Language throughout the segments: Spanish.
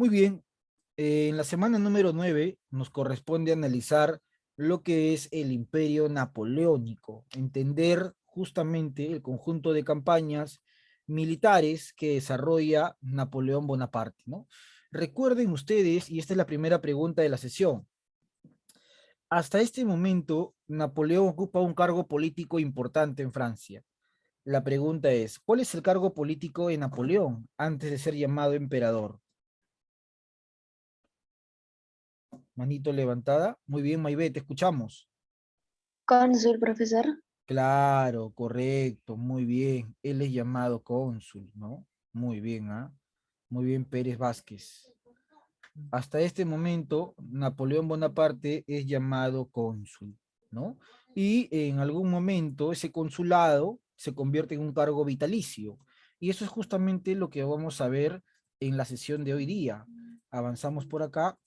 Muy bien, en la semana número 9 nos corresponde analizar lo que es el Imperio Napoleónico, entender justamente el conjunto de campañas militares que desarrolla Napoleón Bonaparte, ¿no? Recuerden ustedes, y esta es la primera pregunta de la sesión, hasta este momento Napoleón ocupa un cargo político importante en Francia. La pregunta es, ¿cuál es el cargo político de Napoleón antes de ser llamado emperador? Manito levantada. Muy bien, Maibet, te escuchamos. Cónsul, profesor. Claro, correcto, muy bien. Él es llamado cónsul, ¿no? Muy bien, ¿ah? Muy bien, Pérez Vázquez. Hasta este momento, Napoleón Bonaparte es llamado cónsul, ¿no? Y en algún momento ese consulado se convierte en un cargo vitalicio. Y eso es justamente lo que vamos a ver en la sesión de hoy día. Avanzamos por acá.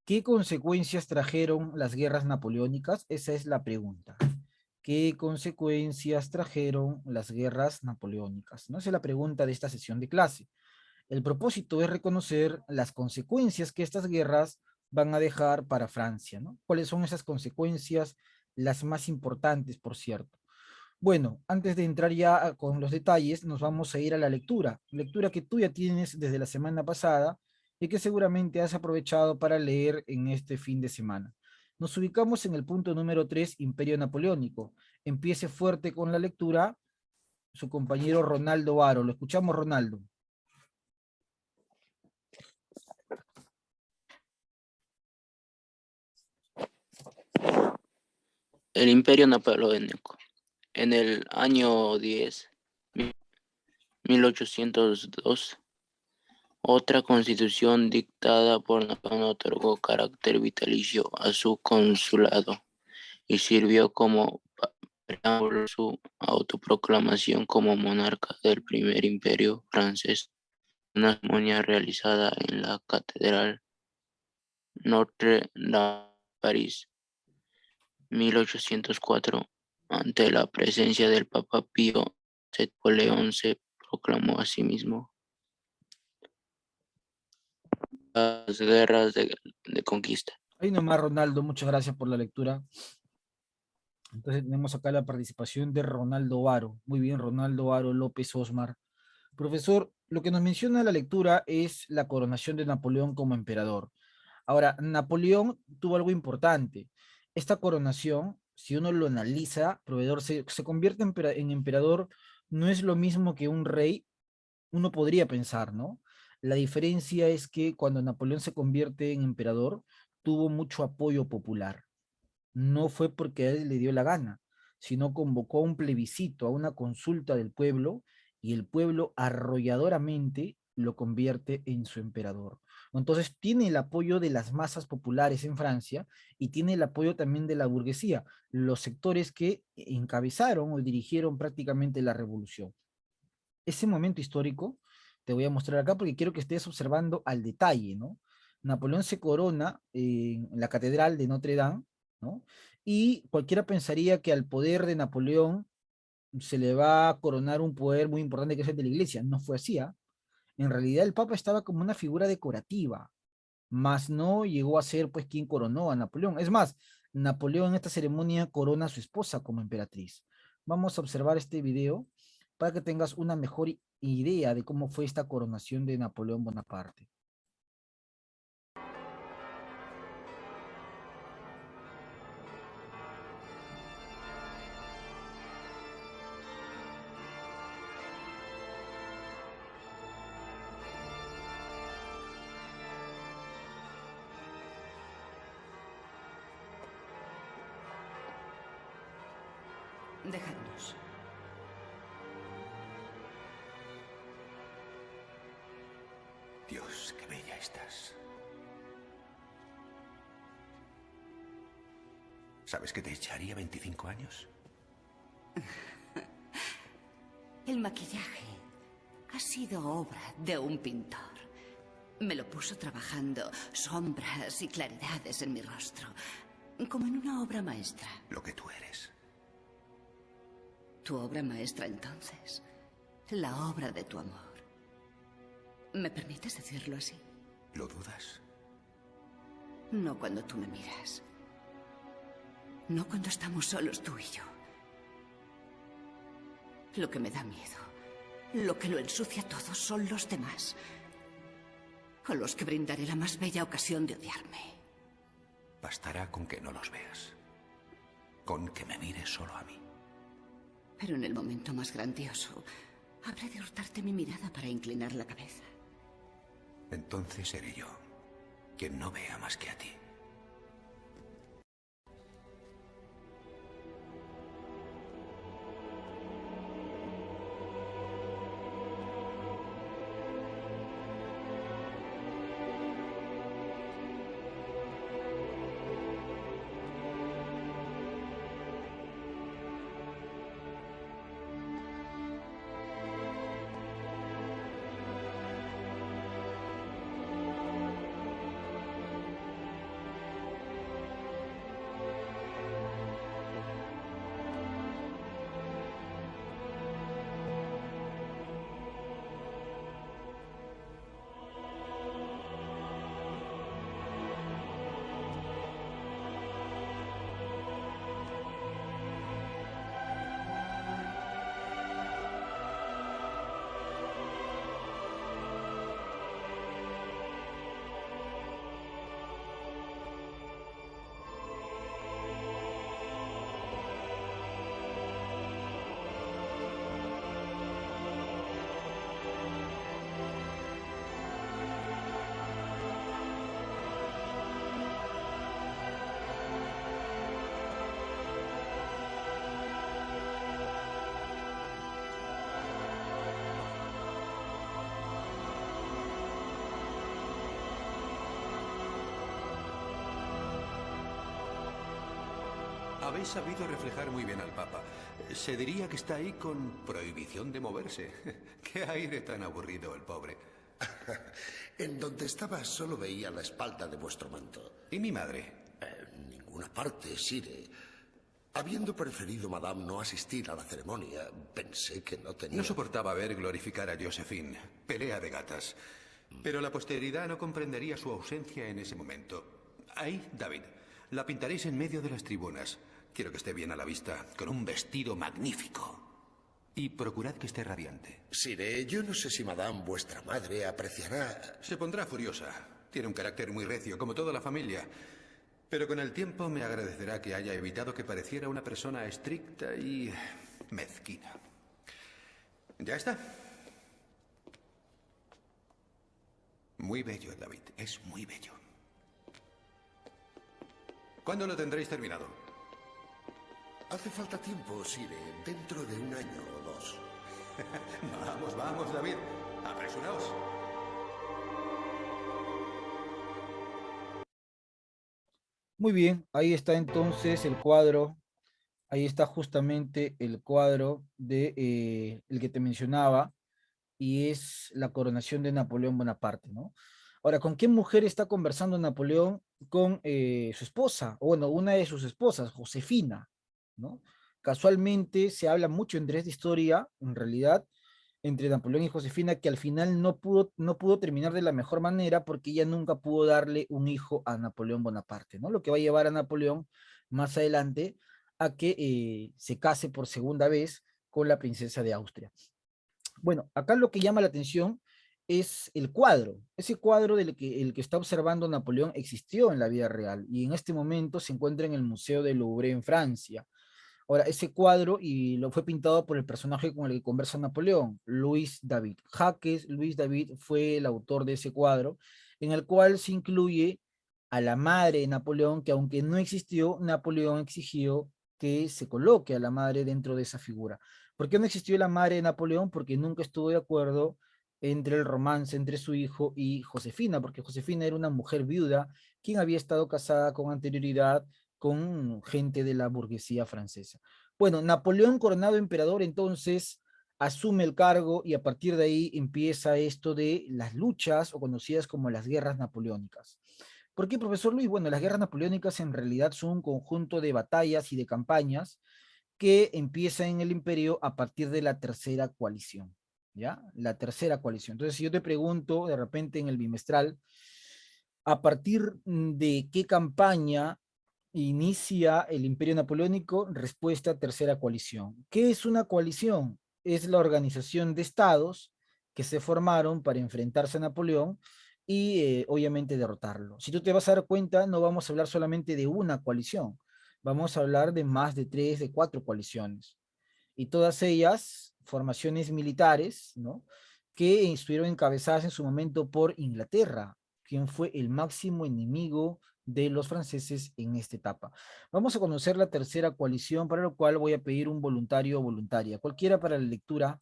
¿Qué consecuencias trajeron las guerras napoleónicas? Esa es la pregunta. ¿Qué consecuencias trajeron las guerras napoleónicas? ¿No? Esa es la pregunta de esta sesión de clase. El propósito es reconocer las consecuencias que estas guerras van a dejar para Francia, ¿no? ¿Cuáles son esas consecuencias, las más importantes, por cierto? Bueno, antes de entrar ya con los detalles, nos vamos a ir a la lectura. Lectura que tú ya tienes desde la semana pasada y que seguramente has aprovechado para leer en este fin de semana. Nos ubicamos en el punto número 3, Imperio Napoleónico. Empiece fuerte con la lectura su compañero Ronaldo Varo. Lo escuchamos, Ronaldo. El Imperio Napoleónico. En el año 1802, otra constitución dictada por Napoleón otorgó carácter vitalicio a su consulado y sirvió como preámbulo a su autoproclamación como monarca del primer imperio francés. Una ceremonia realizada en la Catedral Notre-Dame, París, 1804, ante la presencia del Papa Pío, Napoleón se proclamó a sí mismo las guerras de conquista. Ahí nomás, Ronaldo, muchas gracias por la lectura. Entonces tenemos acá la participación de Ronaldo Varo. Muy bien, Ronaldo Varo López Osmar. Profesor, lo que nos menciona la lectura es la coronación de Napoleón como emperador. Ahora, Napoleón tuvo algo importante. Esta coronación, si uno lo analiza, proveedor, se convierte en emperador, no es lo mismo que un rey, uno podría pensar, ¿no? La diferencia es que cuando Napoleón se convierte en emperador, tuvo mucho apoyo popular. No fue porque a él le dio la gana, sino convocó a un plebiscito, a una consulta del pueblo, y el pueblo arrolladoramente lo convierte en su emperador. Entonces tiene el apoyo de las masas populares en Francia y tiene el apoyo también de la burguesía, los sectores que encabezaron o dirigieron prácticamente la revolución. Ese momento histórico te voy a mostrar acá porque quiero que estés observando al detalle, ¿no? Napoleón se corona en la Catedral de Notre Dame, ¿no? Y cualquiera pensaría que al poder de Napoleón se le va a coronar un poder muy importante que es el de la iglesia. No fue así, ¿ah? En realidad el Papa estaba como una figura decorativa, más no llegó a ser pues quien coronó a Napoleón. Es más, Napoleón en esta ceremonia corona a su esposa como emperatriz. Vamos a observar este video para que tengas una mejor idea de cómo fue esta coronación de Napoleón Bonaparte. Dejadnos. Dios, qué bella estás. ¿Sabes que te echaría 25 años? El maquillaje ha sido obra de un pintor. Me lo puso trabajando sombras y claridades en mi rostro, como en una obra maestra. Lo que tú eres. Tu obra maestra entonces, la obra de tu amor. ¿Me permites decirlo así? ¿Lo dudas? No cuando tú me miras. No cuando estamos solos tú y yo. Lo que me da miedo, lo que lo ensucia todo son los demás, a los que brindaré la más bella ocasión de odiarme. Bastará con que no los veas. Con que me mires solo a mí. Pero en el momento más grandioso, habré de hurtarte mi mirada para inclinar la cabeza. Entonces seré yo quien no vea más que a ti. Habéis sabido reflejar muy bien al Papa. Se diría que está ahí con prohibición de moverse. ¿Qué aire tan aburrido el pobre? En donde estaba solo veía la espalda de vuestro manto. ¿Y mi madre? En ninguna parte, Sire. Habiendo preferido, Madame, no asistir a la ceremonia, pensé que no tenía... No soportaba ver glorificar a Josephine. Pelea de gatas. Pero la posteridad no comprendería su ausencia en ese momento. Ahí, David, la pintaréis en medio de las tribunas. Quiero que esté bien a la vista, con un vestido magnífico. Y procurad que esté radiante. Sire, yo no sé si Madame, vuestra madre, apreciará... Se pondrá furiosa. Tiene un carácter muy recio, como toda la familia. Pero con el tiempo me agradecerá que haya evitado que pareciera una persona estricta y mezquina. ¿Ya está? Muy bello, David. Es muy bello. ¿Cuándo lo tendréis terminado? Hace falta tiempo, Sire. Dentro de 1 año o 2. Vamos, vamos, David. Apresuraos. Muy bien, ahí está entonces el cuadro. Ahí está justamente el cuadro de el que te mencionaba, y es la coronación de Napoleón Bonaparte, ¿no? Ahora, ¿con qué mujer está conversando Napoleón? Con su esposa, o bueno, una de sus esposas, Josefina, ¿no? Casualmente se habla mucho entre esta historia, en realidad, entre Napoleón y Josefina, que al final no pudo terminar de la mejor manera porque ella nunca pudo darle un hijo a Napoleón Bonaparte, ¿no? Lo que va a llevar a Napoleón más adelante a que se case por segunda vez con la princesa de Austria. Bueno, acá lo que llama la atención es el cuadro. Ese cuadro el que está observando Napoleón existió en la vida real y en este momento se encuentra en el Museo del Louvre en Francia. Ahora, ese cuadro y lo fue pintado por el personaje con el que conversa Napoleón, Luis David. Jaques Luis David fue el autor de ese cuadro, en el cual se incluye a la madre de Napoleón, que aunque no existió, Napoleón exigió que se coloque a la madre dentro de esa figura. ¿Por qué no existió la madre de Napoleón? Porque nunca estuvo de acuerdo entre el romance entre su hijo y Josefina, porque Josefina era una mujer viuda, quien había estado casada con anterioridad con gente de la burguesía francesa. Bueno, Napoleón coronado emperador entonces asume el cargo y a partir de ahí empieza esto de las luchas o conocidas como las guerras napoleónicas. ¿Por qué, profesor Luis? Bueno, las guerras napoleónicas en realidad son un conjunto de batallas y de campañas que empiezan en el imperio a partir de la tercera coalición. ¿ya? La tercera coalición. Entonces, si yo te pregunto de repente en el bimestral, ¿a partir de qué campaña inicia el Imperio Napoleónico? Respuesta, tercera coalición. ¿Qué es una coalición? Es la organización de estados que se formaron para enfrentarse a Napoleón y obviamente derrotarlo. Si tú te vas a dar cuenta, no vamos a hablar solamente de una coalición, vamos a hablar de más de 3, de 4 coaliciones. Y todas ellas formaciones militares, ¿no? Que estuvieron encabezadas en su momento por Inglaterra, quien fue el máximo enemigo de los franceses en esta etapa. Vamos a conocer la tercera coalición, para lo cual voy a pedir un voluntario o voluntaria, cualquiera para la lectura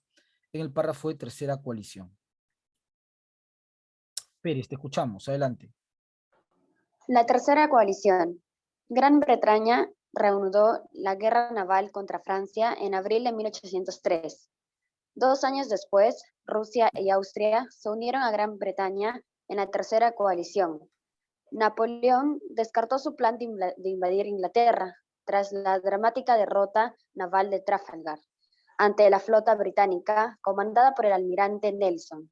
en el párrafo de tercera coalición. Pérez, te escuchamos, adelante. La tercera coalición. Gran Bretaña reanudó la guerra naval contra Francia en abril de 1803. 2 años después, Rusia y Austria se unieron a Gran Bretaña en la tercera coalición. Napoleón descartó su plan de invadir Inglaterra tras la dramática derrota naval de Trafalgar ante la flota británica comandada por el almirante Nelson.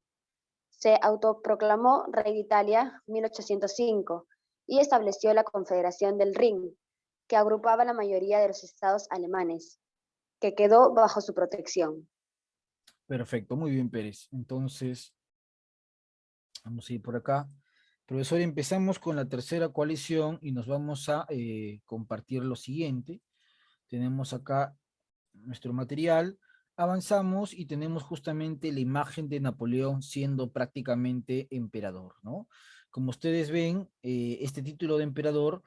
Se autoproclamó rey de Italia en 1805 y estableció la Confederación del Rin, que agrupaba la mayoría de los estados alemanes, que quedó bajo su protección. Perfecto, muy bien, Pérez. Entonces, vamos a ir por acá. Profesor, empezamos con la tercera coalición y nos vamos a compartir lo siguiente. Tenemos acá nuestro material, avanzamos y tenemos justamente la imagen de Napoleón siendo prácticamente emperador, ¿no? Como ustedes ven, este título de emperador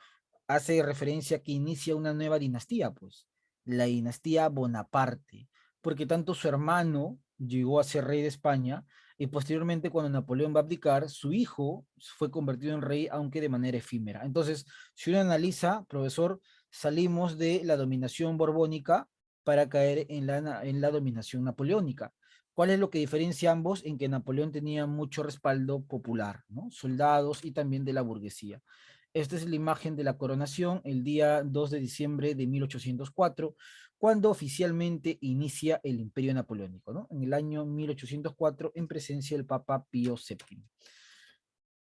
hace referencia a que inicia una nueva dinastía, pues, la dinastía Bonaparte, porque tanto su hermano llegó a ser rey de España y posteriormente cuando Napoleón va a abdicar, su hijo fue convertido en rey, aunque de manera efímera. Entonces, si uno analiza, profesor, salimos de la dominación borbónica para caer en la dominación napoleónica. ¿Cuál es lo que diferencia a ambos? En que Napoleón tenía mucho respaldo popular, ¿no? Soldados y también de la burguesía. Esta es la imagen de la coronación el día 2 de diciembre de 1804, cuando oficialmente inicia el Imperio Napoleónico, ¿no? En el año 1804, en presencia del Papa Pío VII.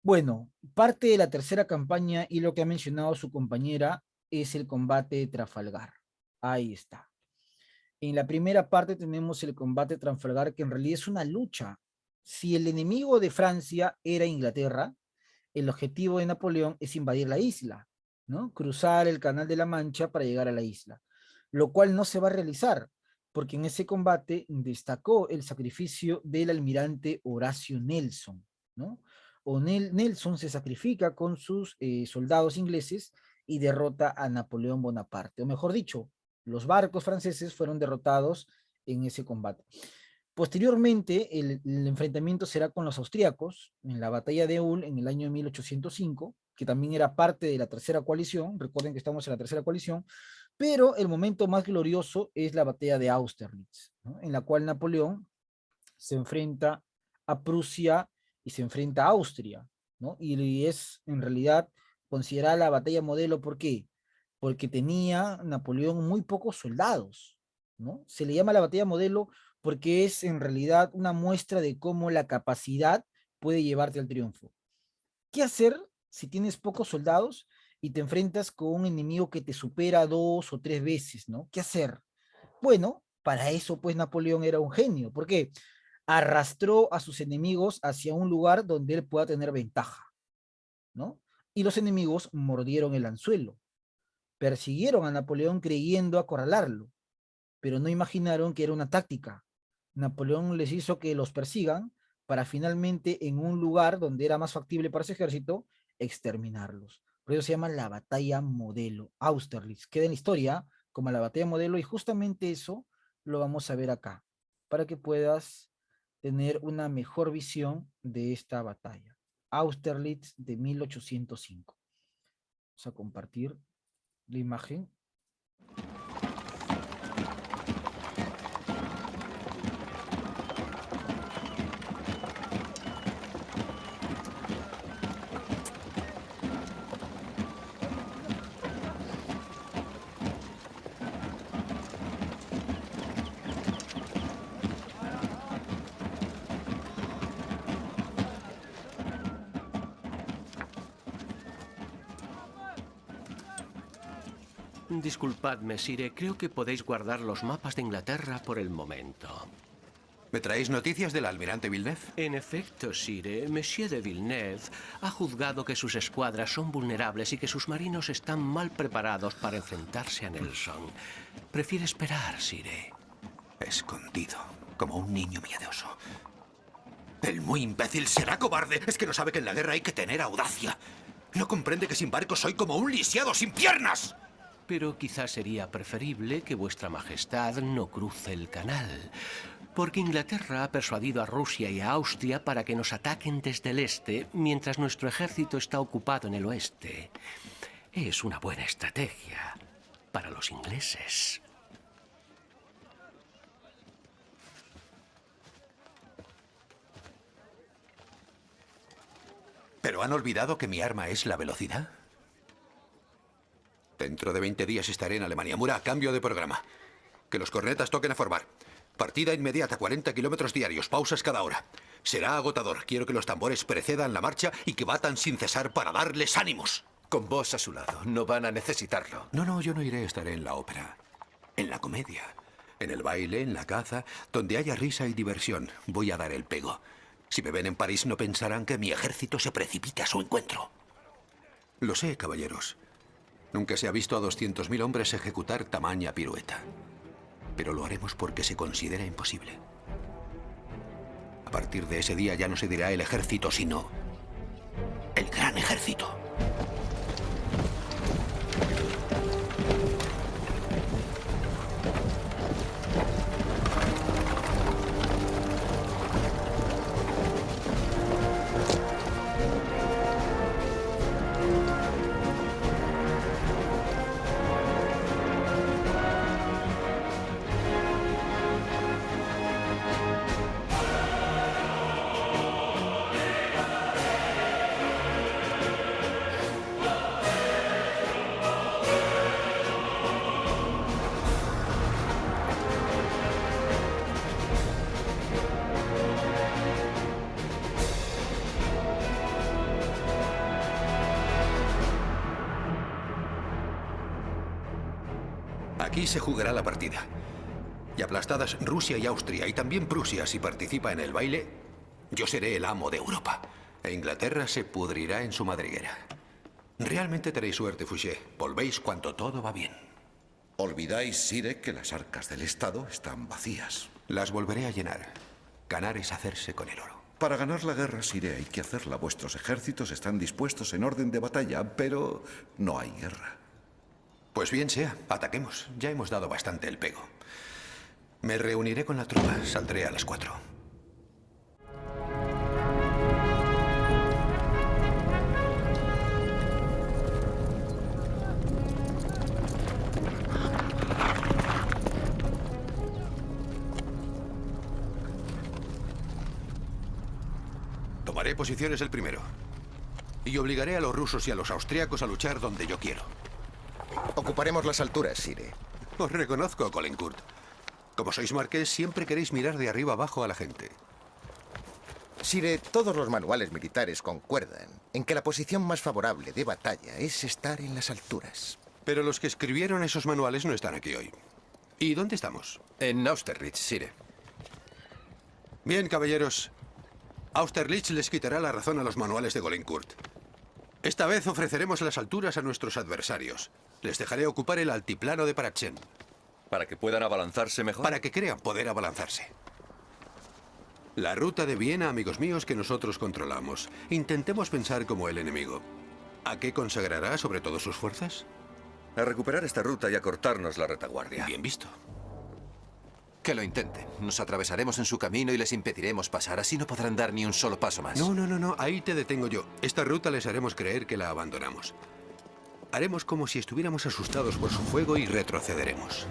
Bueno, parte de la tercera campaña y lo que ha mencionado su compañera es el combate de Trafalgar. Ahí está. En la primera parte tenemos el combate de Trafalgar, que en realidad es una lucha. Si el enemigo de Francia era Inglaterra, el objetivo de Napoleón es invadir la isla, ¿no? Cruzar el Canal de la Mancha para llegar a la isla, lo cual no se va a realizar, porque en ese combate destacó el sacrificio del almirante Horacio Nelson, ¿no? Nelson se sacrifica con sus soldados ingleses y derrota a Napoleón Bonaparte, o mejor dicho, los barcos franceses fueron derrotados en ese combate. Posteriormente, el enfrentamiento será con los austríacos en la batalla de Ul en el año 1805, que también era parte de la tercera coalición. Recuerden que estamos en la tercera coalición, pero el momento más glorioso es la batalla de Austerlitz, ¿no? En la cual Napoleón se enfrenta a Prusia y se enfrenta a Austria, ¿no? Y es en realidad considerada la batalla modelo. ¿Por qué? Porque tenía Napoleón muy pocos soldados, ¿no? Se le llama la batalla modelo porque es en realidad una muestra de cómo la capacidad puede llevarte al triunfo. ¿Qué hacer si tienes pocos soldados y te enfrentas con un enemigo que te supera 2 o 3 veces, ¿no? ¿Qué hacer? Bueno, para eso pues Napoleón era un genio. ¿Por qué? Arrastró a sus enemigos hacia un lugar donde él pueda tener ventaja, ¿no? Y los enemigos mordieron el anzuelo. Persiguieron a Napoleón creyendo acorralarlo, pero no imaginaron que era una táctica. Napoleón les hizo que los persigan para finalmente en un lugar donde era más factible para su ejército, exterminarlos. Por eso se llama la batalla modelo. Austerlitz queda en la historia como la batalla modelo y justamente eso lo vamos a ver acá, para que puedas tener una mejor visión de esta batalla. Austerlitz de 1805. Vamos a compartir la imagen. Disculpadme, Sire, creo que podéis guardar los mapas de Inglaterra por el momento. ¿Me traéis noticias del almirante Villeneuve? En efecto, Sire, Monsieur de Villeneuve ha juzgado que sus escuadras son vulnerables y que sus marinos están mal preparados para enfrentarse a Nelson. Prefiere esperar, Sire. Escondido, como un niño miedoso. El muy imbécil será cobarde. Es que no sabe que en la guerra hay que tener audacia. No comprende que sin barcos soy como un lisiado sin piernas. Pero quizás sería preferible que vuestra majestad no cruce el canal, porque Inglaterra ha persuadido a Rusia y a Austria para que nos ataquen desde el este, mientras nuestro ejército está ocupado en el oeste. Es una buena estrategia para los ingleses. ¿Pero han olvidado que mi arma es la velocidad? Dentro de 20 días estaré en Alemania. Murat, cambio de programa. Que los cornetas toquen a formar. Partida inmediata, 40 kilómetros diarios, pausas cada hora. Será agotador. Quiero que los tambores precedan la marcha y que batan sin cesar para darles ánimos. Con vos a su lado. No van a necesitarlo. No, yo no iré. Estaré en la ópera. En la comedia. En el baile, en la caza. Donde haya risa y diversión. Voy a dar el pego. Si me ven en París no pensarán que mi ejército se precipita a su encuentro. Lo sé, caballeros. Nunca se ha visto a 200.000 hombres ejecutar tamaña pirueta. Pero lo haremos porque se considera imposible. A partir de ese día ya no se dirá el ejército, sino el gran ejército. Aquí se jugará la partida. Y aplastadas Rusia y Austria, y también Prusia, si participa en el baile, yo seré el amo de Europa. E Inglaterra se pudrirá en su madriguera. Realmente tenéis suerte, Fouché. Volvéis cuando todo va bien. Olvidáis, Sire, que las arcas del Estado están vacías. Las volveré a llenar. Ganar es hacerse con el oro. Para ganar la guerra, Sire, hay que hacerla. Vuestros ejércitos están dispuestos en orden de batalla, pero no hay guerra. Pues bien sea, ataquemos. Ya hemos dado bastante el pego. Me reuniré con la tropa. Saldré a las 4. Tomaré posiciones el primero. Y obligaré a los rusos y a los austriacos a luchar donde yo quiero. Ocuparemos las alturas, Sire. Os reconozco, Caulaincourt. Como sois marqués, siempre queréis mirar de arriba abajo a la gente. Sire, todos los manuales militares concuerdan en que la posición más favorable de batalla es estar en las alturas. Pero los que escribieron esos manuales no están aquí hoy. ¿Y dónde estamos? En Austerlitz, Sire. Bien, caballeros. Austerlitz les quitará la razón a los manuales de Caulaincourt. Esta vez ofreceremos las alturas a nuestros adversarios. Les dejaré ocupar el altiplano de Pratzen. ¿Para que puedan abalanzarse mejor? Para que crean poder abalanzarse. La ruta de Viena, amigos míos, que nosotros controlamos. Intentemos pensar como el enemigo. ¿A qué consagrará sobre todo sus fuerzas? A recuperar esta ruta y a cortarnos la retaguardia. Bien visto. Que lo intenten. Nos atravesaremos en su camino y les impediremos pasar. Así no podrán dar ni un solo paso más. No. Ahí te detengo yo. Esta ruta les haremos creer que la abandonamos. Haremos como si estuviéramos asustados por su fuego y retrocederemos.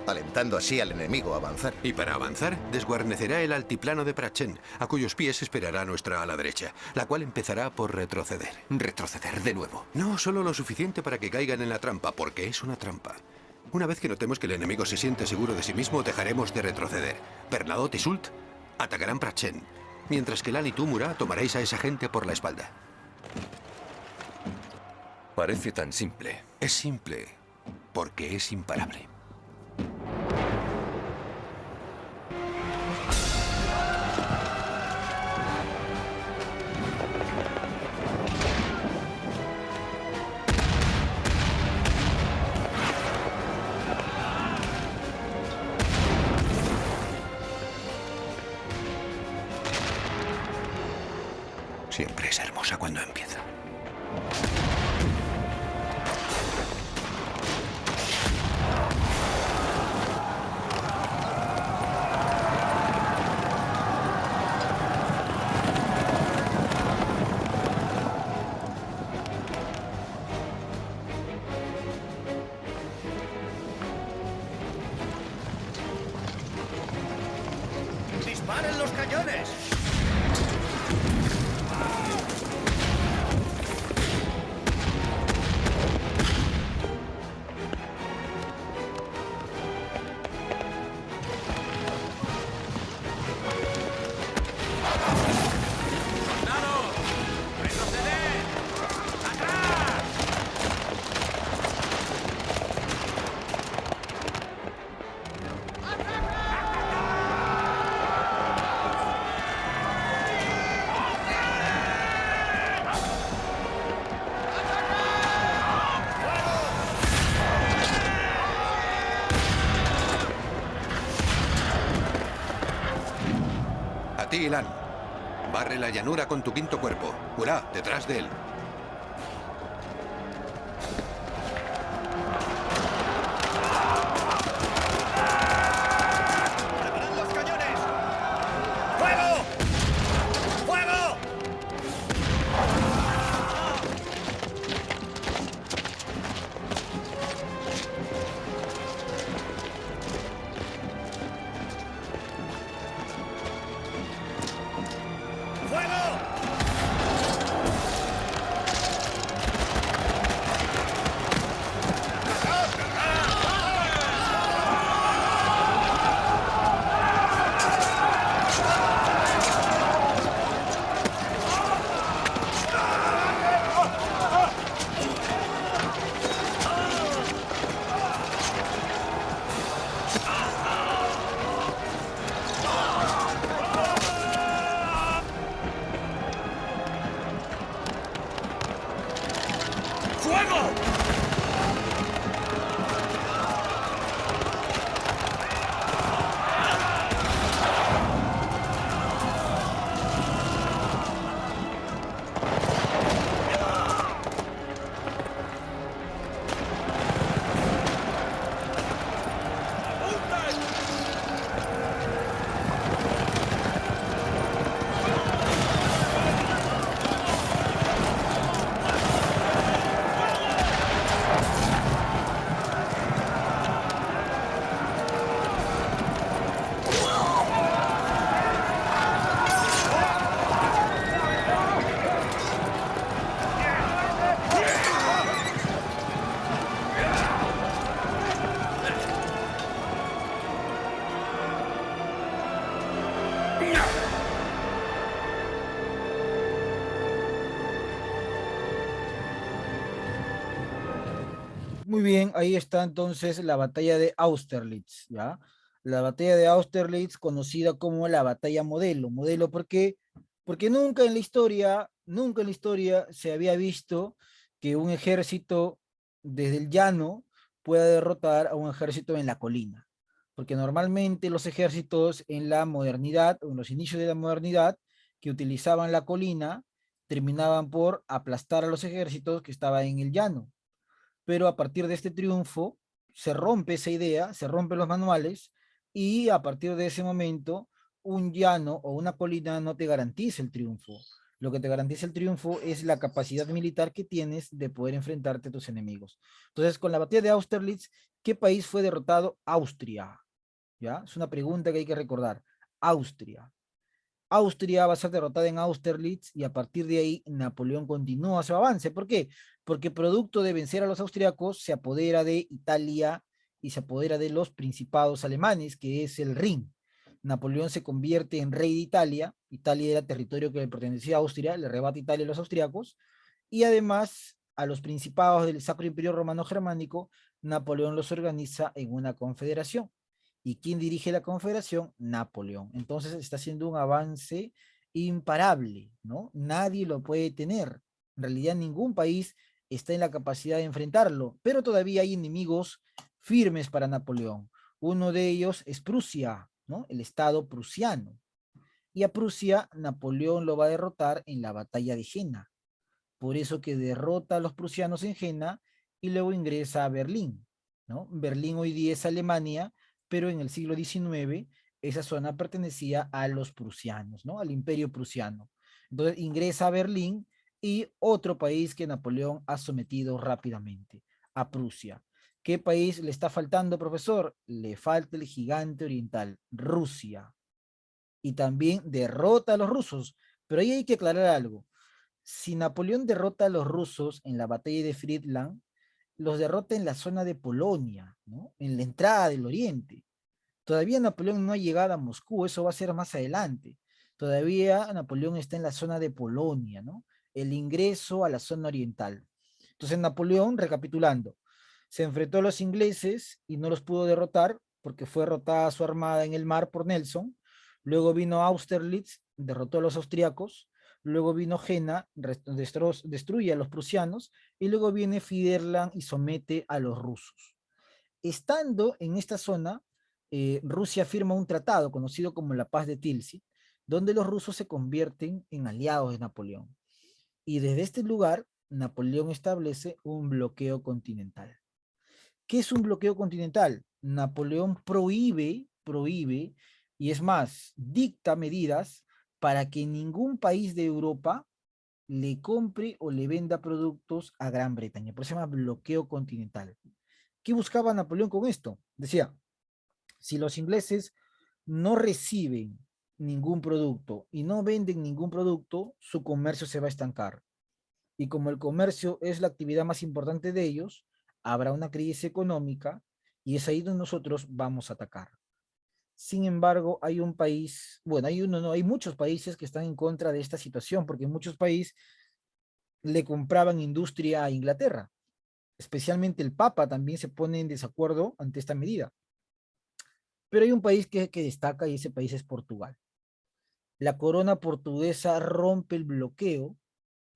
Alentando así al enemigo a avanzar. Y para avanzar, desguarnecerá el altiplano de Pratzen, a cuyos pies esperará nuestra ala derecha, la cual empezará por retroceder. Retroceder de nuevo. No, solo lo suficiente para que caigan en la trampa, porque es una trampa. Una vez que notemos que el enemigo se siente seguro de sí mismo, dejaremos de retroceder. Bernadotte y Soult atacarán Pratzen, mientras que Lannes y tú, Murat, tomaréis a esa gente por la espalda. Parece tan simple. Es simple, porque es imparable. Siempre es hermosa cuando empieza. ¡Disparen los cañones! A ti, Ilan. Barre la llanura con tu quinto cuerpo. Hurá, detrás de él. ¡Preparad los cañones! ¡Fuego! ¡Fuego! ¡Fuego! ¡Fuego! Muy bien, ahí está entonces la batalla de Austerlitz, ¿ya? La batalla de Austerlitz, conocida como la batalla modelo. Modelo, ¿por qué? Porque nunca en la historia se había visto que un ejército desde el llano pueda derrotar a un ejército en la colina. Porque normalmente los ejércitos en la modernidad, o en los inicios de la modernidad, que utilizaban la colina, terminaban por aplastar a los ejércitos que estaban en el llano. Pero a partir de este triunfo se rompe esa idea, se rompen los manuales y a partir de ese momento un llano o una colina no te garantiza el triunfo. Lo que te garantiza el triunfo es la capacidad militar que tienes de poder enfrentarte a tus enemigos. Entonces, con la batalla de Austerlitz, ¿qué país fue derrotado? Austria. ¿Ya? Es una pregunta que hay que recordar. Austria. Austria va a ser derrotada en Austerlitz y a partir de ahí Napoleón continúa su avance. ¿Por qué? Porque producto de vencer a los austriacos se apodera de Italia y se apodera de los principados alemanes, que es el Rin. Napoleón se convierte en rey de Italia. Italia era territorio que le pertenecía a Austria, le arrebata Italia a los austriacos y además a los principados del Sacro Imperio Romano Germánico, Napoleón los organiza en una confederación. ¿Y quién dirige la confederación? Napoleón. Entonces está haciendo un avance imparable, ¿no? Nadie lo puede tener. En realidad ningún país está en la capacidad de enfrentarlo, pero todavía hay enemigos firmes para Napoleón. Uno de ellos es Prusia, ¿no? El Estado prusiano. Y a Prusia, Napoleón lo va a derrotar en la batalla de Jena. Por eso que derrota a los prusianos en Jena y luego ingresa a Berlín, ¿no? Berlín hoy día es Alemania, pero en el siglo XIX esa zona pertenecía a los prusianos, ¿no? Al imperio prusiano. Entonces ingresa a Berlín y otro país que Napoleón ha sometido rápidamente, a Prusia. ¿Qué país le está faltando, profesor? Le falta el gigante oriental, Rusia. Y también derrota a los rusos. Pero ahí hay que aclarar algo. Si Napoleón derrota a los rusos en la batalla de Friedland, los derrota en la zona de Polonia, ¿no? En la entrada del oriente. Todavía Napoleón no ha llegado a Moscú, eso va a ser más adelante. Todavía Napoleón está en la zona de Polonia, ¿no? El ingreso a la zona oriental. Entonces Napoleón, recapitulando, se enfrentó a los ingleses y no los pudo derrotar porque fue derrotada su armada en el mar por Nelson. Luego vino Austerlitz, derrotó a los austriacos. Luego vino Jena, destruye a los prusianos. Y luego viene Fiderland y somete a los rusos. Estando en esta zona, Rusia firma un tratado conocido como la Paz de Tilsit, donde los rusos se convierten en aliados de Napoleón. Y desde este lugar, Napoleón establece un bloqueo continental. ¿Qué es un bloqueo continental? Napoleón prohíbe, y es más, dicta medidas para que ningún país de Europa le compre o le venda productos a Gran Bretaña. Por eso se llama bloqueo continental. ¿Qué buscaba Napoleón con esto? Decía, si los ingleses no reciben ningún producto y no venden ningún producto, su comercio se va a estancar. Y como el comercio es la actividad más importante de ellos, habrá una crisis económica y es ahí donde nosotros vamos a atacar. Sin embargo, hay un país, bueno, hay muchos países que están en contra de esta situación, porque muchos países le compraban industria a Inglaterra. Especialmente el Papa también se pone en desacuerdo ante esta medida. Pero hay un país que destaca y ese país es Portugal. La corona portuguesa rompe el bloqueo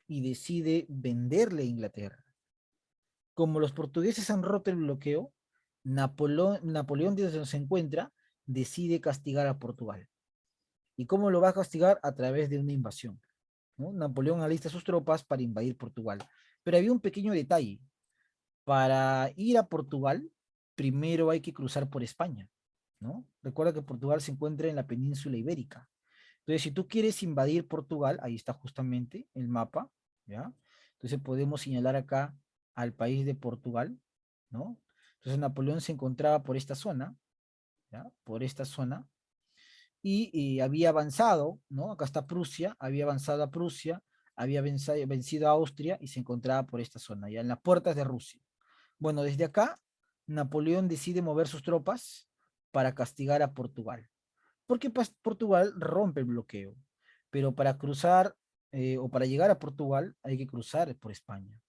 y decide venderle a Inglaterra. Como los portugueses han roto el bloqueo, Napoleón desde donde se encuentra decide castigar a Portugal. ¿Y cómo lo va a castigar? A través de una invasión, ¿no? Napoleón alista sus tropas para invadir Portugal. Pero había un pequeño detalle. Para ir a Portugal, primero hay que cruzar por España, ¿no? Recuerda que Portugal se encuentra en la península ibérica. Entonces, si tú quieres invadir Portugal, ahí está justamente el mapa, ¿ya? Entonces podemos señalar acá al país de Portugal, ¿no? Entonces Napoleón se encontraba por esta zona, ¿ya? Por esta zona, y había avanzado, ¿no? Acá está Prusia, había avanzado a Prusia, había vencido a Austria y se encontraba por esta zona, ya en las puertas de Rusia. Bueno, desde acá, Napoleón decide mover sus tropas para castigar a Portugal. Porque Portugal rompe el bloqueo. Pero para cruzar o para llegar a Portugal hay que cruzar por España.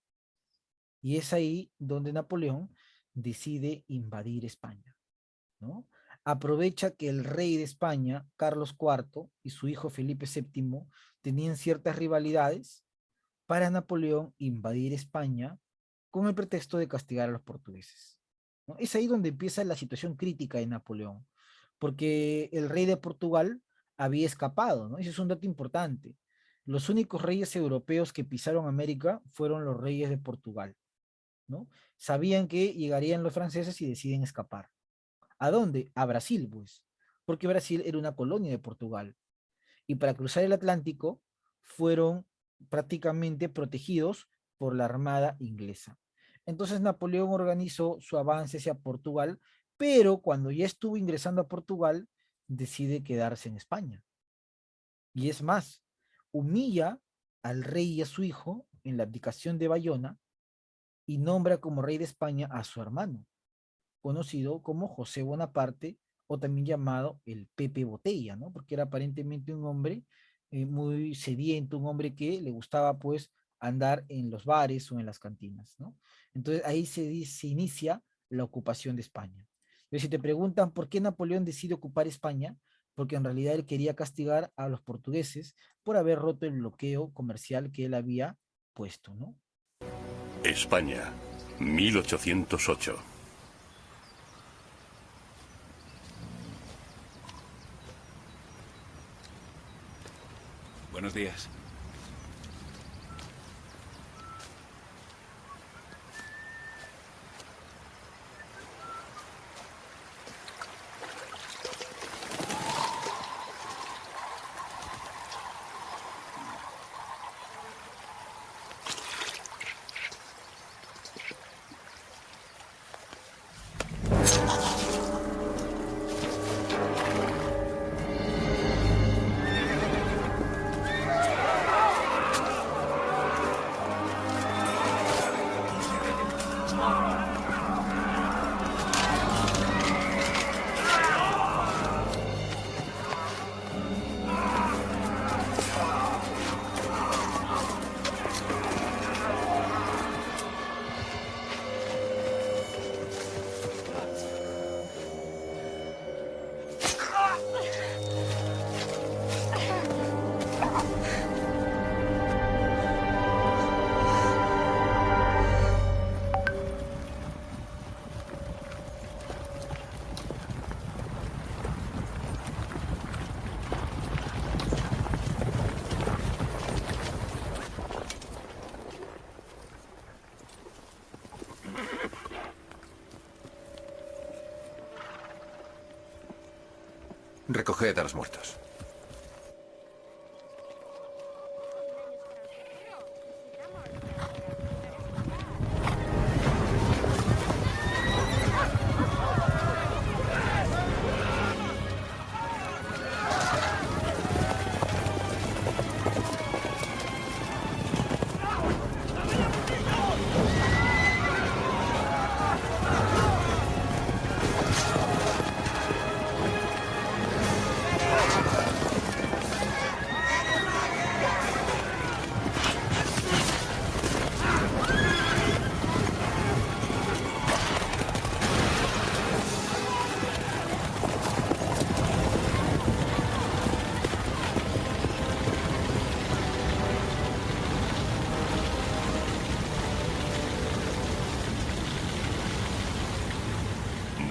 Y es ahí donde Napoleón decide invadir España, ¿no? Aprovecha que el rey de España, Carlos IV, y su hijo Felipe VII tenían ciertas rivalidades para Napoleón invadir España con el pretexto de castigar a los portugueses, ¿no? Es ahí donde empieza la situación crítica de Napoleón, porque el rey de Portugal había escapado, ¿no? Ese es un dato importante. Los únicos reyes europeos que pisaron América fueron los reyes de Portugal, ¿no? Sabían que llegarían los franceses y deciden escapar. ¿A dónde? A Brasil, pues, porque Brasil era una colonia de Portugal. Y para cruzar el Atlántico fueron prácticamente protegidos por la armada inglesa. Entonces Napoleón organizó su avance hacia Portugal, pero cuando ya estuvo ingresando a Portugal, decide quedarse en España. Y es más, humilla al rey y a su hijo en la abdicación de Bayona y nombra como rey de España a su hermano, conocido como José Bonaparte, o también llamado el Pepe Botella, ¿no? Porque era aparentemente un hombre muy sediento, un hombre que le gustaba pues andar en los bares o en las cantinas, ¿no? Entonces ahí se inicia la ocupación de España. Pero si te preguntan por qué Napoleón decide ocupar España, porque en realidad él quería castigar a los portugueses por haber roto el bloqueo comercial que él había puesto, ¿no? España, 1808. Buenos días. Recoged a los muertos.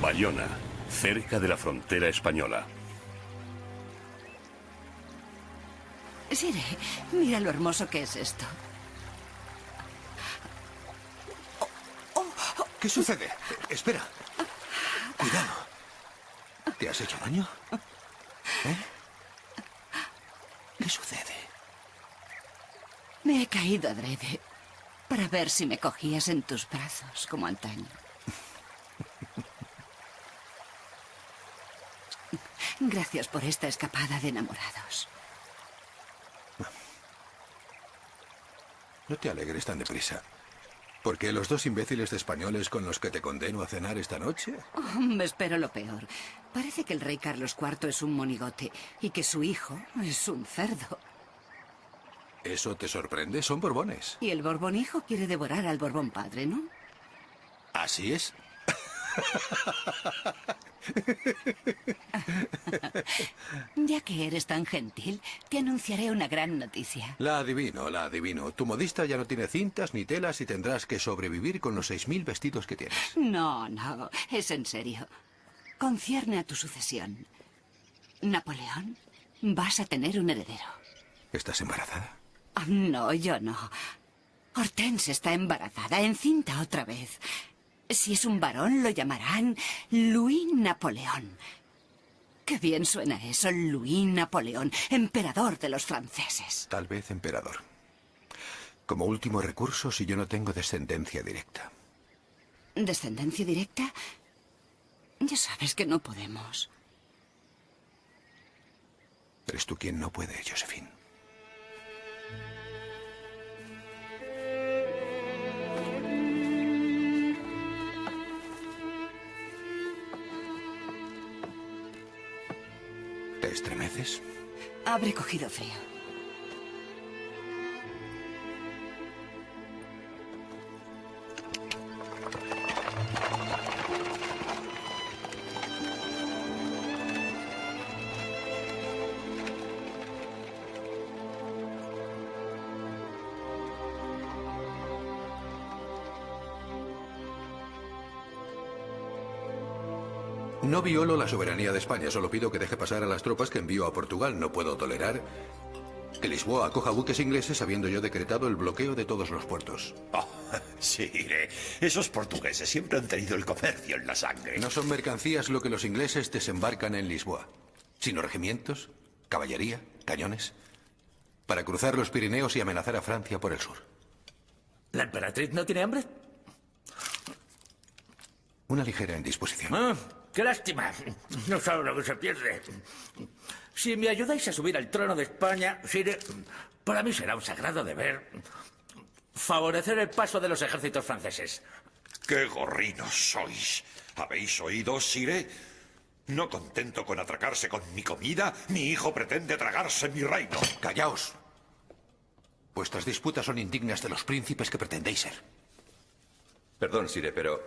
Bayona, cerca de la frontera española. Sire, mira lo hermoso que es esto. ¿Qué sucede? Espera. Cuidado. ¿Te has hecho daño? ¿Eh? ¿Qué sucede? Me he caído adrede para ver si me cogías en tus brazos como antaño. Gracias por esta escapada de enamorados. No te alegres tan deprisa. ¿Porque los dos imbéciles españoles con los que te condeno a cenar esta noche? Oh, me espero lo peor. Parece que el rey Carlos IV es un monigote y que su hijo es un cerdo. ¿Eso te sorprende? Son borbones. Y el Borbón hijo quiere devorar al Borbón padre, ¿no? Así es. Ya que eres tan gentil, te anunciaré una gran noticia. La adivino, la adivino. Tu modista ya no tiene cintas ni telas y tendrás que sobrevivir con los 6000 vestidos que tienes. No, no, es en serio. Concierne a tu sucesión. Napoleón, vas a tener un heredero. ¿Estás embarazada? Ah, no, yo no. Hortense está embarazada, encinta otra vez. Si es un varón, lo llamarán Louis Napoleón. Qué bien suena eso, Louis Napoleón, emperador de los franceses. Tal vez emperador. Como último recurso, si yo no tengo descendencia directa. ¿Descendencia directa? Ya sabes que no podemos. Eres tú quien no puede, Josephine. ¿Te estremeces? Habré cogido frío. No violo la soberanía de España, solo pido que deje pasar a las tropas que envío a Portugal. No puedo tolerar que Lisboa acoja buques ingleses habiendo yo decretado el bloqueo de todos los puertos. Oh, Sire, esos portugueses siempre han tenido el comercio en la sangre. No son mercancías lo que los ingleses desembarcan en Lisboa, sino regimientos, caballería, cañones, para cruzar los Pirineos y amenazar a Francia por el sur. ¿La emperatriz no tiene hambre? Una ligera indisposición. Ah, ¡qué lástima! No sabe lo que se pierde. Si me ayudáis a subir al trono de España, Sire, para mí será un sagrado deber favorecer el paso de los ejércitos franceses. ¡Qué gorrinos sois! ¿Habéis oído, Sire? No contento con atracarse con mi comida, mi hijo pretende tragarse mi reino. ¡Callaos! Vuestras disputas son indignas de los príncipes que pretendéis ser. Perdón, Sire, pero...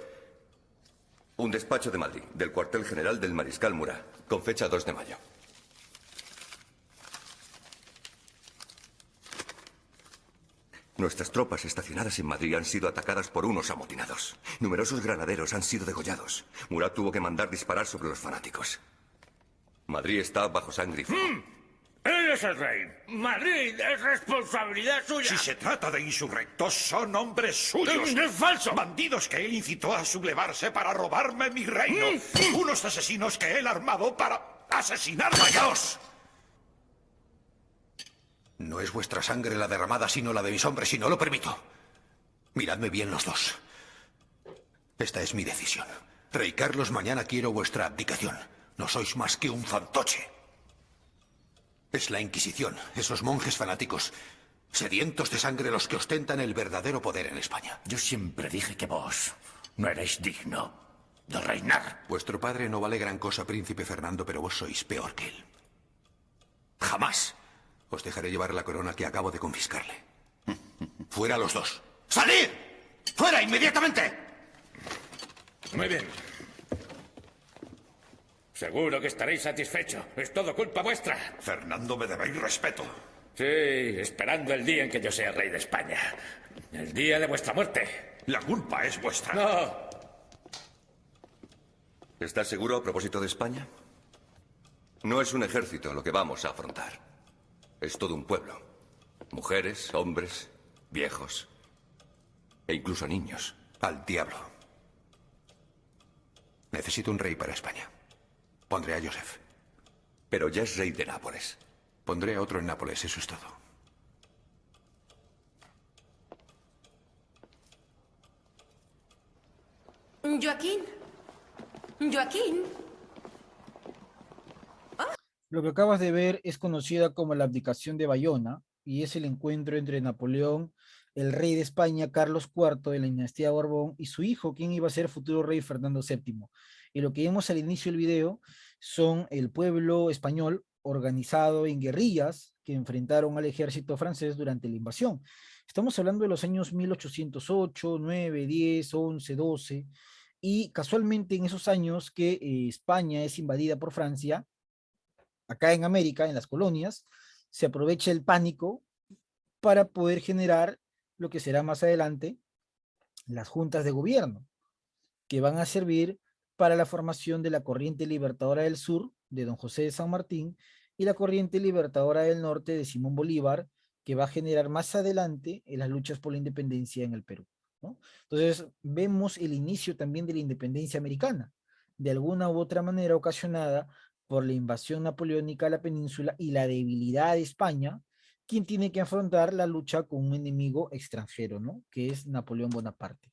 un despacho de Madrid, del cuartel general del Mariscal Murat, con fecha 2 de mayo. Nuestras tropas estacionadas en Madrid han sido atacadas por unos amotinados. Numerosos granaderos han sido degollados. Murat tuvo que mandar disparar sobre los fanáticos. Madrid está bajo sangre y fuego. ¡Él es el rey! ¡Madrid es responsabilidad suya! Si se trata de insurrectos, son hombres suyos. ¡Es falso! Bandidos que él incitó a sublevarse para robarme mi reino. Unos asesinos que él armado para asesinar ¡Callaos! No es vuestra sangre la derramada, sino la de mis hombres, y no lo permito. Miradme bien los dos. Esta es mi decisión. Rey Carlos, mañana quiero vuestra abdicación. No sois más que un fantoche. Es la Inquisición, esos monjes fanáticos, sedientos de sangre, los que ostentan el verdadero poder en España. Yo siempre dije que vos no erais digno de reinar. Vuestro padre no vale gran cosa, príncipe Fernando, pero vos sois peor que él. Jamás os dejaré llevar la corona que acabo de confiscarle. ¡Fuera los dos! ¡Salid! ¡Fuera inmediatamente! Muy bien. Seguro que estaréis satisfecho. Es todo culpa vuestra. Fernando, me debéis respeto. Sí, esperando el día en que yo sea rey de España. El día de vuestra muerte. La culpa es vuestra. No. ¿Estás seguro a propósito de España? No es un ejército lo que vamos a afrontar. Es todo un pueblo. Mujeres, hombres, viejos e incluso niños. Al diablo. Necesito un rey para España. Pondré a Joseph. Pero ya es rey de Nápoles. Pondré a otro en Nápoles, eso es todo. Joaquín. Joaquín. Lo que acabas de ver es conocida como la abdicación de Bayona y es el encuentro entre Napoleón, el rey de España, Carlos IV de la dinastía Borbón, y su hijo, quien iba a ser futuro rey Fernando VII. Y lo que vemos al inicio del video son el pueblo español organizado en guerrillas que enfrentaron al ejército francés durante la invasión. Estamos hablando de los años 1808, 9, 10, 11, 12, y casualmente en esos años que España es invadida por Francia, acá en América, en las colonias, se aprovecha el pánico para poder generar lo que será más adelante las juntas de gobierno, que van a servir para la formación de la corriente libertadora del sur, de don José de San Martín, y la corriente libertadora del norte de Simón Bolívar, que va a generar más adelante en las luchas por la independencia en el Perú, ¿no? Entonces, vemos el inicio también de la independencia americana, de alguna u otra manera ocasionada por la invasión napoleónica a la península y la debilidad de España, quien tiene que afrontar la lucha con un enemigo extranjero, ¿no? Que es Napoleón Bonaparte.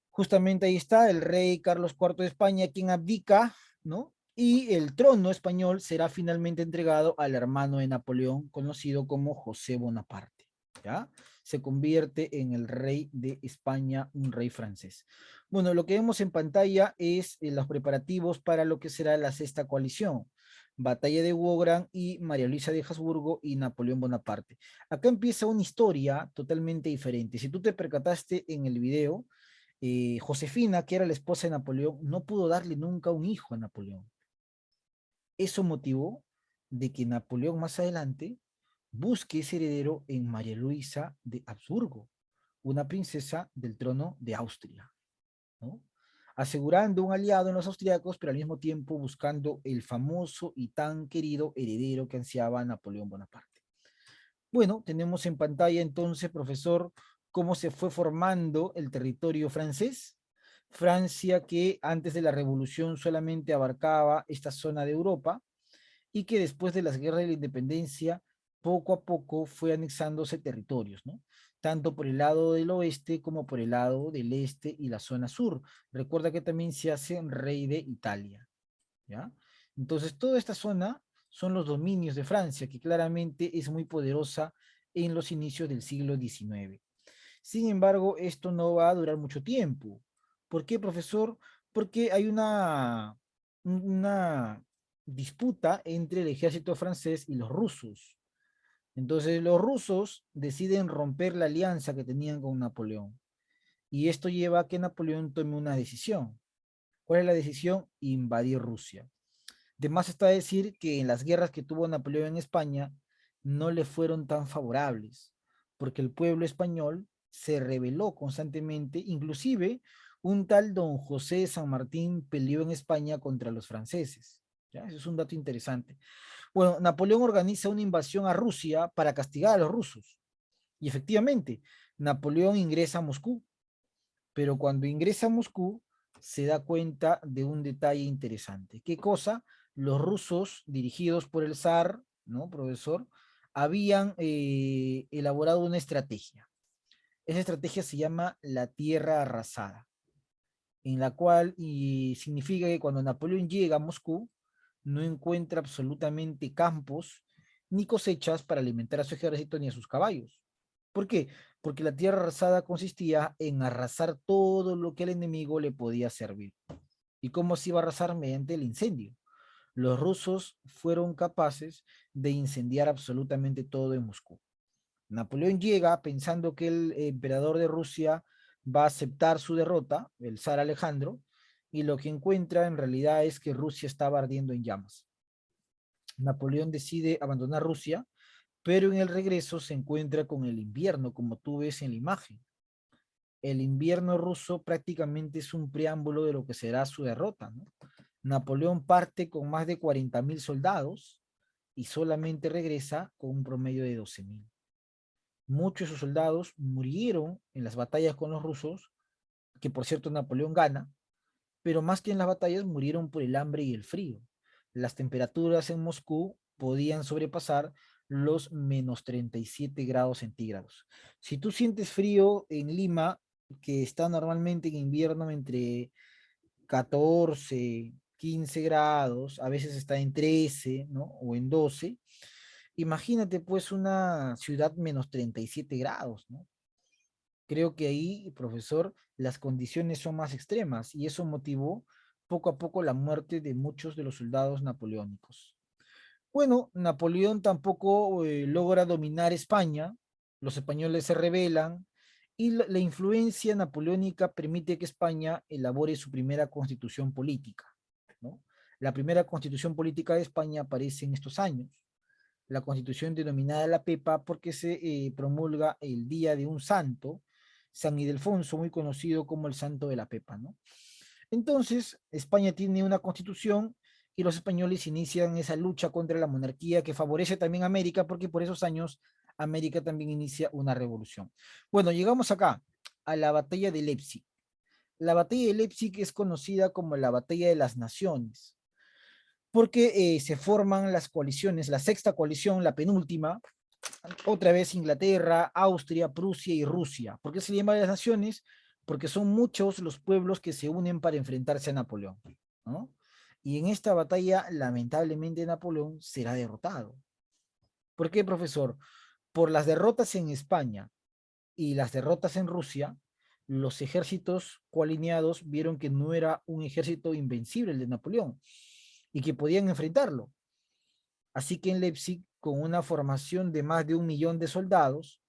Justamente ahí está el rey Carlos IV de España, quien abdica, ¿no? Y el trono español será finalmente entregado al hermano de Napoleón, conocido como José Bonaparte, ¿ya? Se convierte en el rey de España, un rey francés. Bueno, lo que vemos en pantalla es los preparativos para lo que será la sexta coalición. Batalla de Wagram y María Luisa de Habsburgo y Napoleón Bonaparte. Acá empieza una historia totalmente diferente. Si tú te percataste en el video, Josefina, que era la esposa de Napoleón, no pudo darle nunca un hijo a Napoleón. Eso motivó de que Napoleón más adelante busque ese heredero en María Luisa de Habsburgo, una princesa del trono de Austria, ¿no? asegurando un aliado en los austriacos, pero al mismo tiempo buscando el famoso y tan querido heredero que ansiaba Napoleón Bonaparte. Bueno, tenemos en pantalla entonces, profesor, cómo se fue formando el territorio francés. Francia, que antes de la Revolución solamente abarcaba esta zona de Europa, y que después de las guerras de la independencia, poco a poco fue anexándose territorios, ¿no? Tanto por el lado del oeste como por el lado del este y la zona sur. Recuerda que también se hace rey de Italia, ¿ya? Entonces, toda esta zona son los dominios de Francia, que claramente es muy poderosa en los inicios del siglo XIX. Sin embargo, esto no va a durar mucho tiempo. ¿Por qué, profesor? Porque hay una disputa entre el ejército francés y los rusos. Entonces, los rusos deciden romper la alianza que tenían con Napoleón. Y esto lleva a que Napoleón tome una decisión. ¿Cuál es la decisión? Invadir Rusia. De más está decir que en las guerras que tuvo Napoleón en España no le fueron tan favorables, porque el pueblo español se rebeló constantemente, inclusive un tal don José de San Martín peleó en España contra los franceses. ¿Ya? Eso es un dato interesante. Bueno, Napoleón organiza una invasión a Rusia para castigar a los rusos. Y efectivamente, Napoleón ingresa a Moscú, pero cuando ingresa a Moscú se da cuenta de un detalle interesante. ¿Qué cosa? Los rusos, dirigidos por el zar, ¿no, profesor? Habían elaborado una estrategia. Esa estrategia se llama la tierra arrasada, en la cual significa que cuando Napoleón llega a Moscú, no encuentra absolutamente campos ni cosechas para alimentar a su ejército ni a sus caballos. ¿Por qué? Porque la tierra arrasada consistía en arrasar todo lo que al enemigo le podía servir. ¿Y cómo se iba a arrasar? Mediante el incendio. Los rusos fueron capaces de incendiar absolutamente todo en Moscú. Napoleón llega pensando que el emperador de Rusia va a aceptar su derrota, el zar Alejandro, y lo que encuentra en realidad es que Rusia estaba ardiendo en llamas. Napoleón decide abandonar Rusia, pero en el regreso se encuentra con el invierno, como tú ves en la imagen. El invierno ruso prácticamente es un preámbulo de lo que será su derrota, ¿no? Napoleón parte con más de 40.000 soldados y solamente regresa con un promedio de 12.000. Muchos de sus soldados murieron en las batallas con los rusos, que por cierto Napoleón gana, pero más que en las batallas murieron por el hambre y el frío. Las temperaturas en Moscú podían sobrepasar los menos 37 grados centígrados. Si tú sientes frío en Lima, que está normalmente en invierno entre 14, 15 grados, a veces está en 13, ¿no? O en 12, imagínate pues una ciudad menos 37 grados, ¿no? Creo que ahí, profesor, las condiciones son más extremas y eso motivó poco a poco la muerte de muchos de los soldados napoleónicos. Bueno, Napoleón tampoco logra dominar España, los españoles se rebelan y la influencia napoleónica permite que España elabore su primera constitución política, ¿no? La primera constitución política de España aparece en estos años, la constitución denominada la Pepa, porque se promulga el día de un santo, San Ildefonso, muy conocido como el Santo de la Pepa, ¿no? Entonces, España tiene una constitución y los españoles inician esa lucha contra la monarquía que favorece también a América, porque por esos años América también inicia una revolución. Bueno, llegamos acá, a la batalla de Leipzig. La batalla de Leipzig es conocida como la batalla de las naciones, porque se forman las coaliciones, la sexta coalición, la penúltima, otra vez Inglaterra, Austria, Prusia y Rusia. ¿Por qué se llama las naciones? Porque son muchos los pueblos que se unen para enfrentarse a Napoleón, ¿no? Y en esta batalla, lamentablemente, Napoleón será derrotado. ¿Por qué, profesor? Por las derrotas en España y las derrotas en Rusia, los ejércitos coalineados vieron que no era un ejército invencible el de Napoleón y que podían enfrentarlo. Así que en Leipzig, con una formación de más de 1 millón de soldados,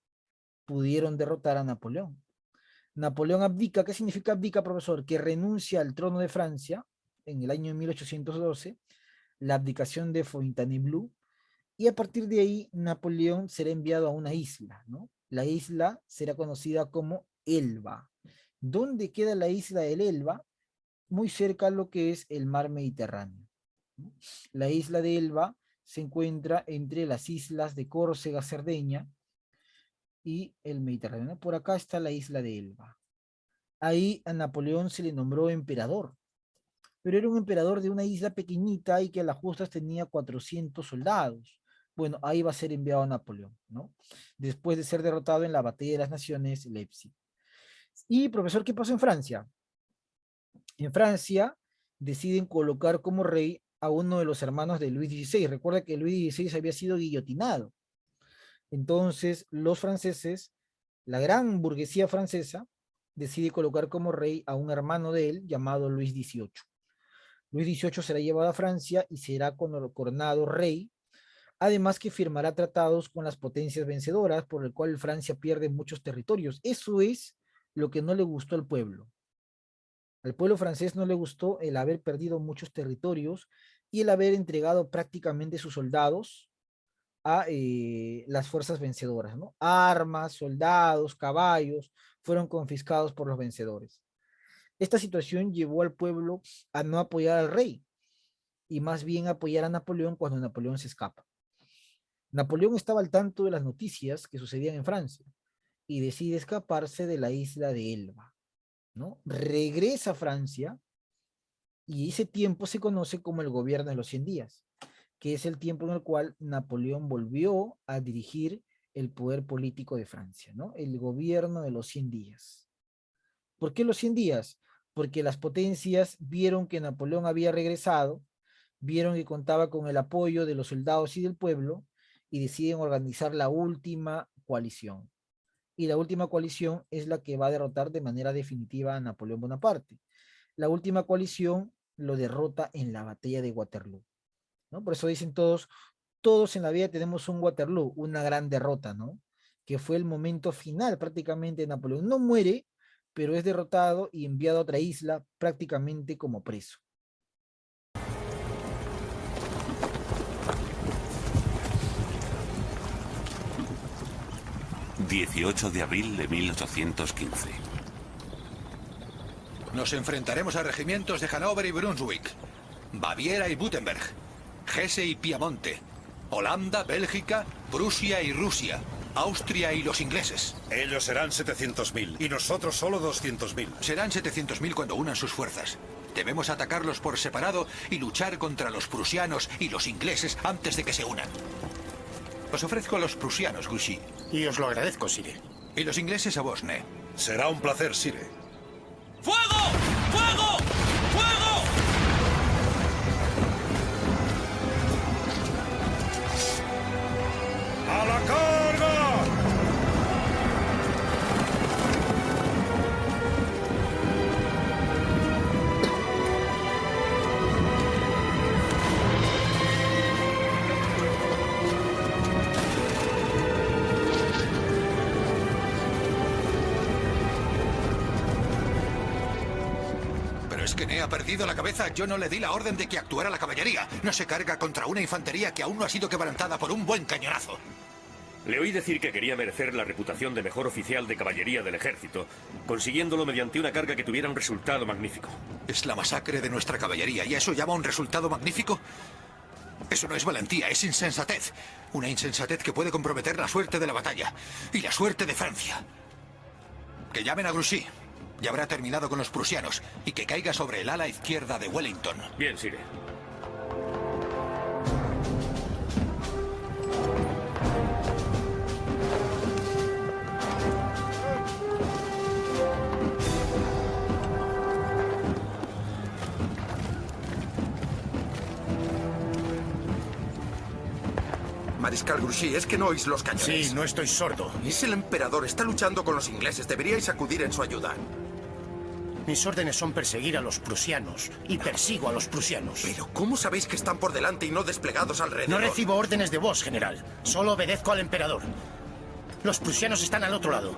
pudieron derrotar a Napoleón. Napoleón abdica. ¿Qué significa abdica, profesor? Que renuncia al trono de Francia en el año 1812, la abdicación de Fontainebleau, y a partir de ahí Napoleón será enviado a una isla, ¿no? La isla será conocida como Elba. ¿Dónde queda la isla del Elba? muy cerca a lo que es el mar Mediterráneo, ¿no? La isla de Elba se encuentra entre las islas de Córcega, Cerdeña y el Mediterráneo. Por acá está la isla de Elba. Ahí a Napoleón se le nombró emperador, pero era un emperador de una isla pequeñita y que a las justas tenía 400 soldados. Bueno, ahí va a ser enviado a Napoleón, ¿no? Después de ser derrotado en la Batalla de las Naciones, Leipzig. Y, profesor, ¿qué pasó en Francia? En Francia deciden colocar como rey a uno de los hermanos de Luis XVI. Recuerda que Luis XVI había sido guillotinado. Entonces, los franceses, la gran burguesía francesa, decide colocar como rey a un hermano de él llamado Luis XVIII. Luis XVIII será llevado a Francia y será coronado rey, además que firmará tratados con las potencias vencedoras, por el cual Francia pierde muchos territorios. Eso es lo que no le gustó al pueblo. Al pueblo francés no le gustó el haber perdido muchos territorios y el haber entregado prácticamente sus soldados a las fuerzas vencedoras, ¿no? Armas, soldados, caballos fueron confiscados por los vencedores. Esta situación llevó al pueblo a no apoyar al rey y más bien apoyar a Napoleón cuando Napoleón se escapa. Napoleón estaba al tanto de las noticias que sucedían en Francia y decide escaparse de la isla de Elba, ¿no? Regresa a Francia y ese tiempo se conoce como el gobierno de los 100 días, que es el tiempo en el cual Napoleón volvió a dirigir el poder político de Francia, ¿no? El gobierno de los 100 días. ¿Por qué los 100 días? Porque las potencias vieron que Napoleón había regresado, vieron que contaba con el apoyo de los soldados y del pueblo, y deciden organizar la última coalición. Y la última coalición es la que va a derrotar de manera definitiva a Napoleón Bonaparte. La última coalición lo derrota en la batalla de Waterloo, ¿no? Por eso dicen todos en la vida tenemos un Waterloo, una gran derrota, ¿no? Que fue el momento final prácticamente de Napoleón. No muere, pero es derrotado y enviado a otra isla prácticamente como preso. 18 de abril de 1815. Nos enfrentaremos a regimientos de Hannover y Brunswick, Baviera y Württemberg, Hesse y Piamonte, Holanda, Bélgica, Prusia y Rusia, Austria y los ingleses. Ellos serán 700.000 y nosotros solo 200.000. Serán 700.000 cuando unan sus fuerzas. Debemos atacarlos por separado y luchar contra los prusianos y los ingleses antes de que se unan. Os ofrezco a los prusianos, Grouchy. Y os lo agradezco, Sire. Y los ingleses a vos, Ney. Será un placer, Sire. ¡Fuego! ¡Fuego! ¡Fuego! ¡A la carga! Que Ney ha perdido la cabeza. Yo no le di la orden de que actuara la caballería. No se carga contra una infantería que aún no ha sido quebrantada por un buen cañonazo. Le oí decir que quería merecer la reputación de mejor oficial de caballería del ejército, consiguiéndolo mediante una carga que tuviera un resultado magnífico. Es la masacre de nuestra caballería, ¿y a eso llama un resultado magnífico? Eso no es valentía, es insensatez. Una insensatez que puede comprometer la suerte de la batalla y la suerte de Francia. Que llamen a Grouchy. Ya habrá terminado con los prusianos y que caiga sobre el ala izquierda de Wellington. Bien, Sire. Mariscal Grouchy, ¿es que no oís los cañones? Sí, no estoy sordo. Es el emperador, está luchando con los ingleses. Deberíais acudir en su ayuda. Mis órdenes son perseguir a los prusianos. Y persigo a los prusianos. Pero, ¿cómo sabéis que están por delante y no desplegados alrededor? No recibo órdenes de vos, general. Solo obedezco al emperador. Los prusianos están al otro lado.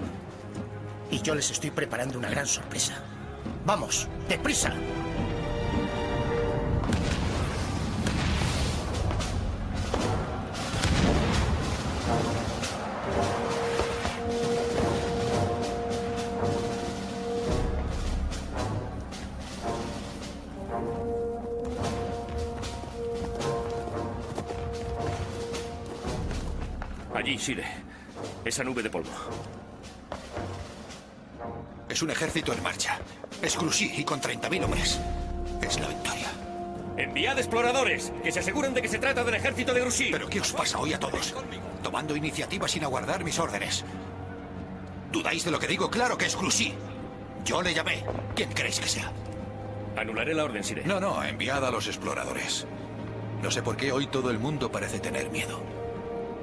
Y yo les estoy preparando una gran sorpresa. ¡Vamos! ¡Deprisa! Allí, Sire. Esa nube de polvo. Es un ejército en marcha. Es Grouchy y con 30.000 hombres. Es la victoria. ¡Enviad exploradores! ¡Que se aseguren de que se trata del ejército de Grouchy! ¿Pero qué os pasa hoy a todos? Tomando iniciativa sin aguardar mis órdenes. ¿Dudáis de lo que digo? ¡Claro que es Grouchy! Yo le llamé. ¿Quién creéis que sea? Anularé la orden, Sire. No, enviad a los exploradores. No sé por qué hoy todo el mundo parece tener miedo.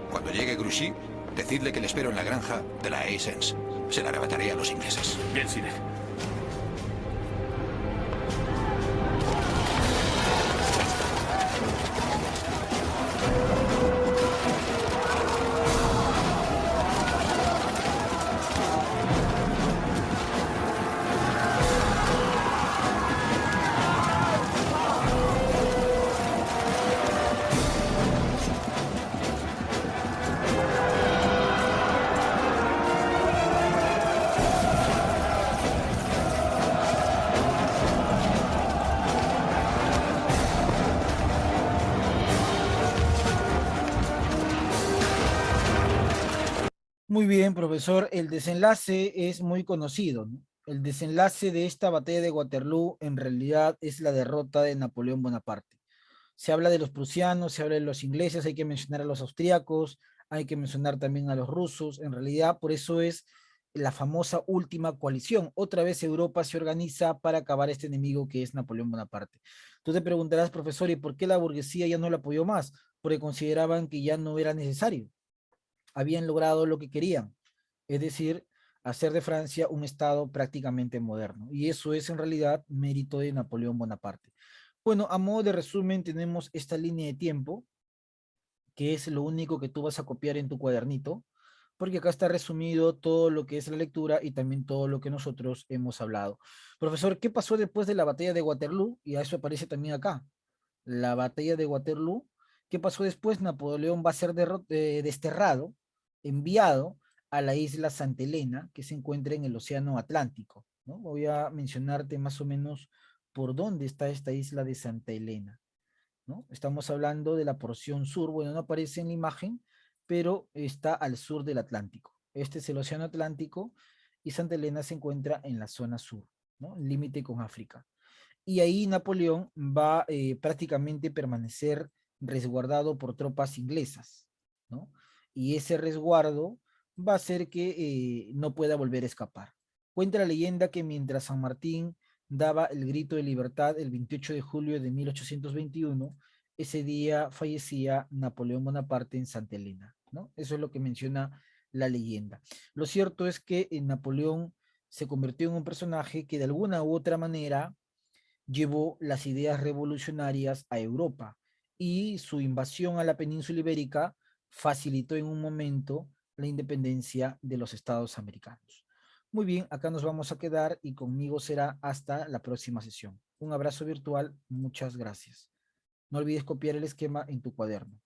Cuando llegue Grouchy, decidle que le espero en la granja de la Eysens. Se la arrebataré a los ingleses. Bien, Sire. Muy bien, profesor. El desenlace es muy conocido, ¿no? El desenlace de esta batalla de Waterloo en realidad es la derrota de Napoleón Bonaparte. Se habla de los prusianos, se habla de los ingleses, hay que mencionar a los austríacos, hay que mencionar también a los rusos. En realidad, por eso es la famosa última coalición. Otra vez Europa se organiza para acabar este enemigo que es Napoleón Bonaparte. Tú te preguntarás, profesor, ¿y por qué la burguesía ya no lo apoyó más? Porque consideraban que ya no era necesario. Habían logrado lo que querían, es decir, hacer de Francia un estado prácticamente moderno. Y eso es en realidad mérito de Napoleón Bonaparte. Bueno, a modo de resumen tenemos esta línea de tiempo, que es lo único que tú vas a copiar en tu cuadernito, porque acá está resumido todo lo que es la lectura y también todo lo que nosotros hemos hablado. Profesor, ¿qué pasó después de la batalla de Waterloo? Y a eso aparece también acá. La batalla de Waterloo. ¿Qué pasó después? Napoleón va a ser desterrado, enviado a la isla Santa Elena, que se encuentra en el Océano Atlántico, ¿no? Voy a mencionarte más o menos por dónde está esta isla de Santa Elena, ¿no? Estamos hablando de la porción sur, bueno, no aparece en la imagen, pero está al sur del Atlántico. Este es el Océano Atlántico y Santa Elena se encuentra en la zona sur, ¿no? Límite con África. Y ahí Napoleón va prácticamente permanecer resguardado por tropas inglesas, ¿no? Y ese resguardo va a hacer que no pueda volver a escapar. Cuenta la leyenda que mientras San Martín daba el grito de libertad el 28 de julio de 1821, ese día fallecía Napoleón Bonaparte en Santa Elena, ¿no? Eso es lo que menciona la leyenda. Lo cierto es que Napoleón se convirtió en un personaje que de alguna u otra manera llevó las ideas revolucionarias a Europa y su invasión a la península ibérica facilitó en un momento la independencia de los Estados americanos. Muy bien, acá nos vamos a quedar y conmigo será hasta la próxima sesión. Un abrazo virtual, muchas gracias. No olvides copiar el esquema en tu cuaderno.